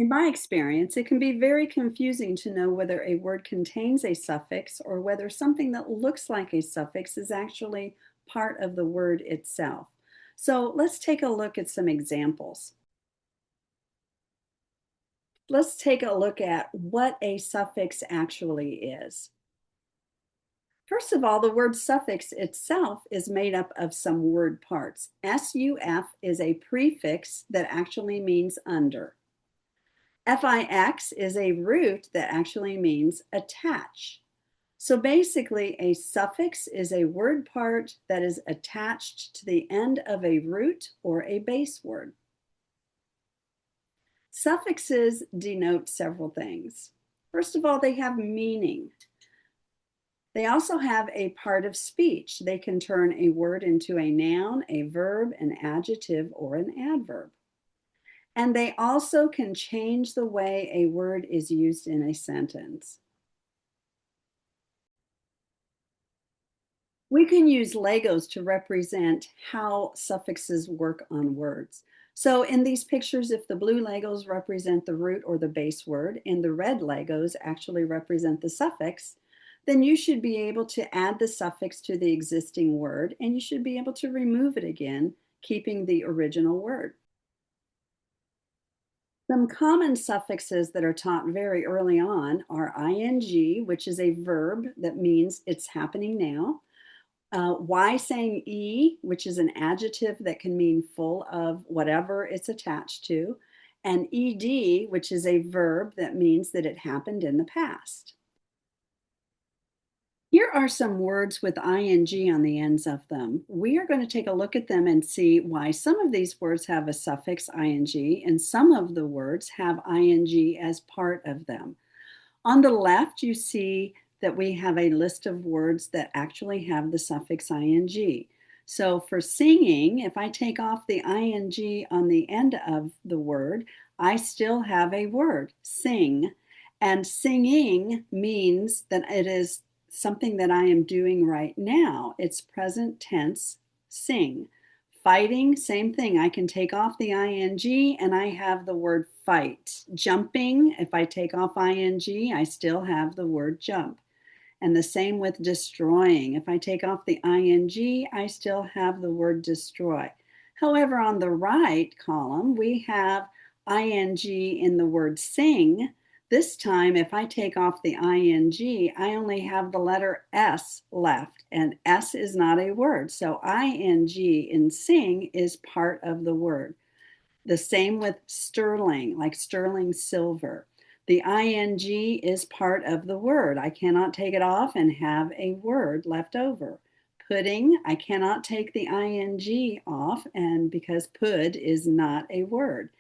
In my experience, it can be very confusing to know whether a word contains a suffix or whether something that looks like a suffix is actually part of the word itself. So let's take a look at some examples. Let's take a look at what a suffix actually is. First of all, the word suffix itself is made up of some word parts. SUF is a prefix that actually means under. FIX is a root that actually means attach. So basically, a suffix is a word part that is attached to the end of a root or a base word. Suffixes denote several things. First of all, they have meaning. They also have a part of speech. They can turn a word into a noun, a verb, an adjective, or an adverb. And they also can change the way a word is used in a sentence. We can use Legos to represent how suffixes work on words. So in these pictures, if the blue Legos represent the root or the base word and the red Legos actually represent the suffix, then you should be able to add the suffix to the existing word and you should be able to remove it again, keeping the original word. Some common suffixes that are taught very early on are ing, which is a verb that means it's happening now. Y saying E, which is an adjective that can mean full of whatever it's attached to. And ed, which is a verb that means that it happened in the past. Here are some words with ing on the ends of them. We are going to take a look at them and see why some of these words have a suffix ing and some of the words have ing as part of them. On the left, you see that we have a list of words that actually have the suffix ing. So for singing, if I take off the ing on the end of the word, I still have a word, sing. And singing means that it is something that I am doing right now. It's present tense, sing. Fighting, same thing. I can take off the ing and I have the word fight. Jumping, if I take off ing, I still have the word jump. And the same with destroying. If I take off the ing, I still have the word destroy. However, on the right column, we have ing in the word sing. This time, if I take off the ing, I only have the letter S left, and S is not a word. So ing in sing is part of the word. The same with sterling, like sterling silver. The ing is part of the word. I cannot take it off and have a word left over. Pudding, I cannot take the ing off, and because pud is not a word.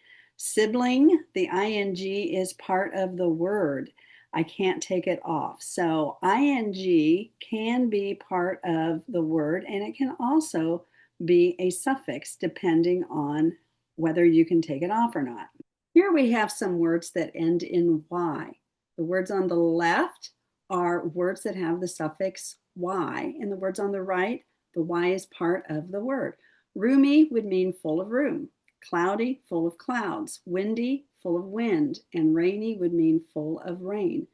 Sibling, the ing is part of the word. I can't take it off. So ing can be part of the word, and it can also be a suffix depending on whether you can take it off or not. Here we have some words that end in Y. The words on the left are words that have the suffix Y, and the words on the right, the Y is part of the word. Roomy would mean full of room. Cloudy, full of clouds. Windy, full of wind. And rainy would mean full of rain.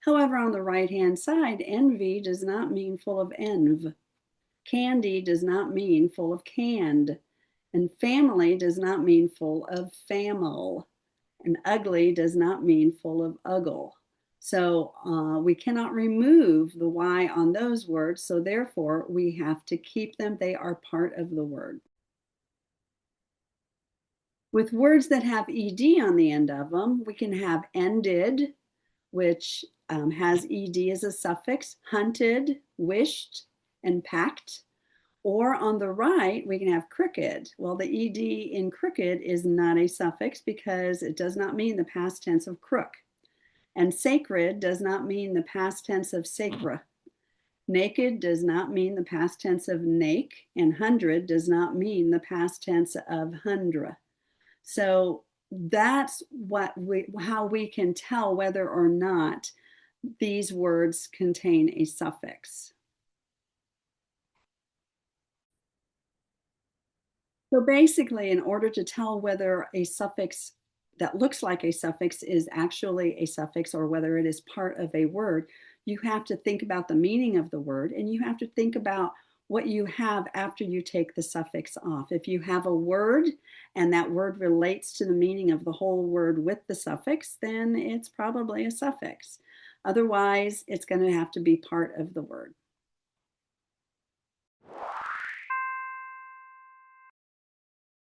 However, on the right-hand side, envy does not mean full of env. Candy does not mean full of canned. And family does not mean full of famil. And ugly does not mean full of uggle. So we cannot remove the Y on those words. So therefore, we have to keep them. They are part of the word. With words that have ed on the end of them, we can have ended, which has ed as a suffix, hunted, wished, and packed. Or on the right, we can have crooked. Well, the ed in crooked is not a suffix because it does not mean the past tense of crook. And sacred does not mean the past tense of sacra. Naked does not mean the past tense of nake, and hundred does not mean the past tense of hundra. So that's how we can tell whether or not these words contain a suffix. So basically, in order to tell whether a suffix that looks like a suffix is actually a suffix or whether it is part of a word, you have to think about the meaning of the word and you have to think about what you have after you take the suffix off. If you have a word and that word relates to the meaning of the whole word with the suffix, then it's probably a suffix. Otherwise, it's going to have to be part of the word.